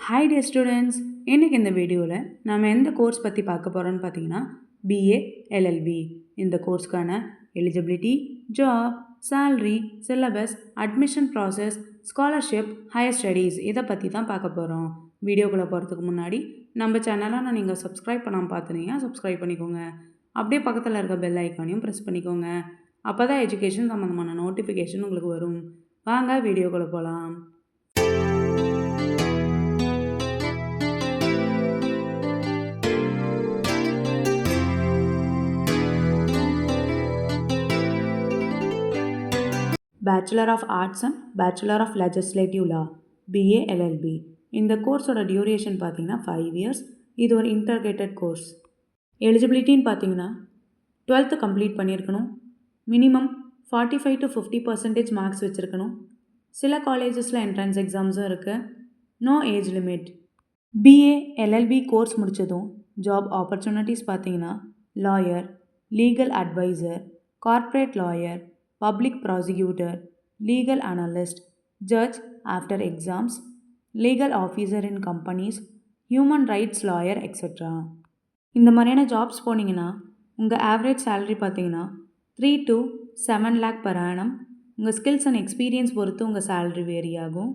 Hi dear students, இன்னைக்கு இந்த வீடியோவில் நாம் எந்த கோர்ஸ் பற்றி பார்க்க போகிறோன்னு பார்த்தீங்கன்னா BA LLB. இந்த கோர்ஸ்க்கான eligibility, job, salary, syllabus, admission process, scholarship, higher studies இதை பற்றி தான் பார்க்க போகிறோம். வீடியோக்குள்ளே போகிறதுக்கு முன்னாடி நம்ம சேனலை நீங்கள் சப்ஸ்கிரைப் பண்ணாமல் பார்த்துனீங்கன்னா சப்ஸ்கிரைப் பண்ணிக்கோங்க. அப்படியே பக்கத்தில் இருக்க பெல் ஐக்கானையும் ப்ரெஸ் பண்ணிக்கோங்க. அப்போ தான் எஜுகேஷன் சம்மந்தமான நோட்டிஃபிகேஷன் உங்களுக்கு வரும். வாங்க வீடியோக்குள்ளே போகலாம். Bachelor of Arts and Bachelor of Legislative Law BA LLB. இந்த கோர்ஸோட டியூரேஷன் பார்த்தீங்கன்னா 5 years. இது ஒரு இன்டர்கிரேட்டட் கோர்ஸ். எலிஜிபிலிட்டின்னு பார்த்தீங்கன்னா 12th கம்ப்ளீட் பண்ணியிருக்கணும். மினிமம் 45 to 50% மார்க்ஸ் வச்சுருக்கணும். சில காலேஜஸில் என்ட்ரன்ஸ் எக்ஸாம்ஸும் இருக்குது. No age limit. BA LLB course முடித்ததும் ஜாப் ஆப்பர்ச்சுனிட்டிஸ் பார்த்தீங்கன்னா lawyer, legal advisor, corporate lawyer, public prosecutor, legal analyst, judge after exams, legal officer in companies, human rights lawyer, etc. இந்த மாதிரியான jobs போனீங்கன்னா உங்கள் ஆவரேஜ் சேலரி பார்த்தீங்கன்னா 3 to 7 lakh per annum. உங்கள் skills and experience பொறுத்து உங்கள் salary vary ஆகும்.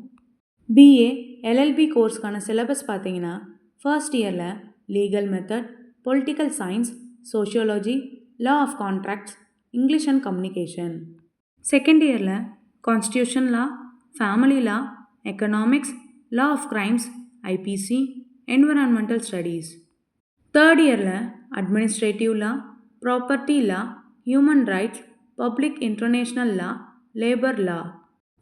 BA LLB கோர்ஸ்க்கான சிலபஸ் பார்த்தீங்கன்னா ஃபர்ஸ்ட் இயரில் legal method, political science, sociology, law of contracts, English and communication. Second இயரில் constitution law, family law, economics, law of crimes, IPC, environmental studies. Third இயரில் administrative law, property law, human rights, public international law, labour law.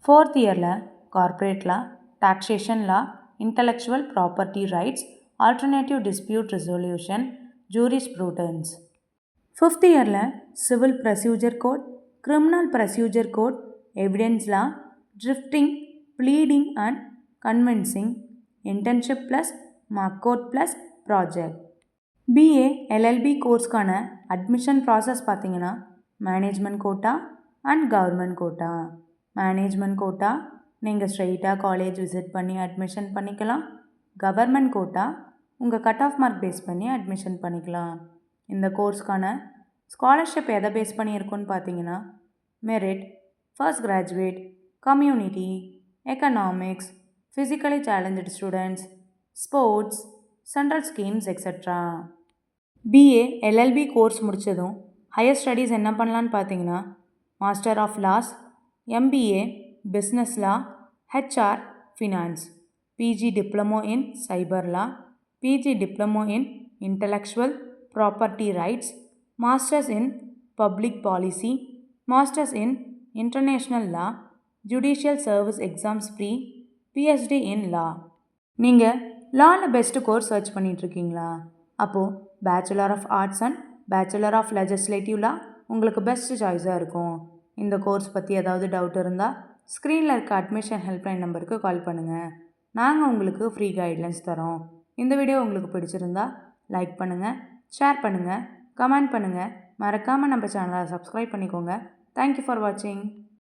Fourth இயரில் corporate law, taxation law, intellectual property rights, alternative dispute resolution, jurisprudence. Fifth இயரில் civil procedure code, criminal procedure code, evidence law, drafting, pleading and conveyancing, internship plus மார்க் court plus project. BA LLB கோர்ஸ்க்கான admission process பார்த்தீங்கன்னா management quota and government quota. Management quota நீங்கள் ஸ்ட்ரெயிட்டாக college visit பண்ணி admission பண்ணிக்கலாம். Government quota உங்கள் cut off mark base பண்ணி admission பண்ணிக்கலாம். இந்த கோர்ஸ்க்கான ஸ்காலர்ஷிப் எதை பேஸ் பண்ணியிருக்குன்னு பார்த்தீங்கன்னா merit, first graduate, community, economics, physically challenged students, sports, central schemes, etcetera. BA LLB course முடித்ததும் ஹையர் ஸ்டடீஸ் என்ன பண்ணலான்னு பார்த்தீங்கன்னா master of laws, MBA business law, HR finance, PG diploma in cyber law, PG diploma in intellectual property rights, masters in public policy, masters in international law, judicial service exams free, PhD in law. நீங்கள் லாவில் best course search பண்ணிகிட்ருக்கீங்களா? அப்போது bachelor of arts and bachelor of legislative law உங்களுக்கு best சாய்ஸாக இருக்கும். இந்த course பற்றி ஏதாவது doubt இருந்தால் ஸ்க்ரீனில் இருக்க அட்மிஷன் ஹெல்ப்லைன் நம்பருக்கு கால் பண்ணுங்கள். நாங்கள் உங்களுக்கு ஃப்ரீ கைட்லைன்ஸ் தரோம். இந்த வீடியோ உங்களுக்கு பிடிச்சிருந்தா லைக் பண்ணுங்கள், ஷேர் பண்ணுங்கள், கமெண்ட் பண்ணுங்கள். மறக்காமல் நம்ம சேனலை சப்ஸ்கிரைப் பண்ணிக்கோங்க. தேங்க்யூ ஃபார் வாட்சிங்.